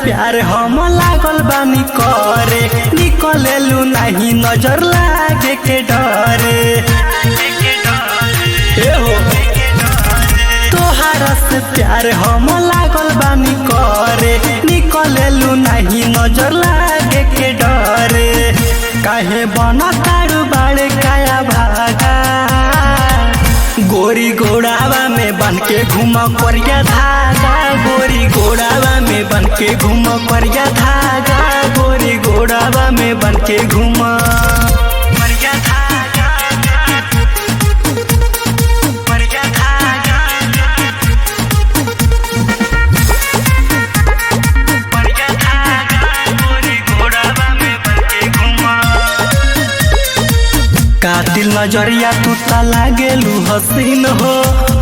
प्यार हम लागल बानी करे निकलेलू नहीं नजर लागे के डरे तोहारा से प्यार हम लागल बानी करे निकलेलू नहीं नजर लागे के डरे काहे बना तारू बाड़े काया भागा गोरी घोड़ावा में बन के घूम करिया धागा गोरी घोड़ावा में बन के घूम करिया धागा गोरी घोड़ावा में बन के घूम करिया धागा करिया धागा करिया धागा गोरी घोड़ावा में बन के घूम कातिल नजरिया तू ता लागेलू हसीन हो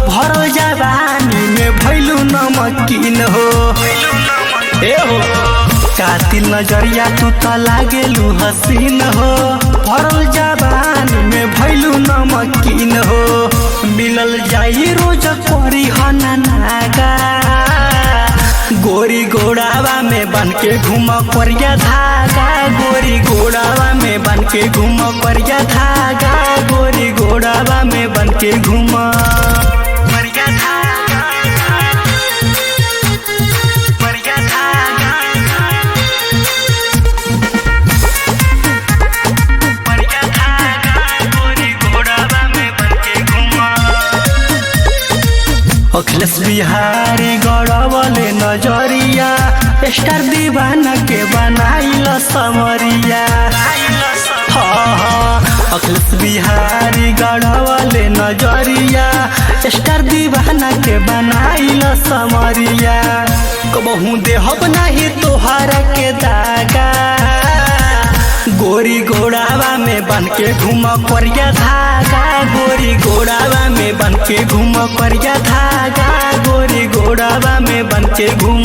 भरल जवानी में भैलू नमकीन हो कातिल नजरिया तू ता लागेलू हसीन हो भरल जवानी में भैलू नमकीन हो मिलल जाई रोज करी हना नागा गोरी घोड़ावा में बन के घूम करिया धागा गोरी घोड़ावा में बन के घूम करिया धागा गोरी घोड़ावा में बन के घूम करिया धागा करिया धागा करिया धागा गोरी घोड़ावा में बन के घूम अखिलेश बिहारी गड़बले नजरिया स्टार दीवाना के बनाइल समरिया अखिलेश बिहारी गड़बले नजरिया स्टार दीवाना के बनाइल समरिया कबहू देहब नहीं तोहरा के दागा गोरी घोड़ावा में बन के घूम करिया धागा गोरी घोड़ावा में बन के घूम करिया धागा गोरी घोड़ावा में बन के घूम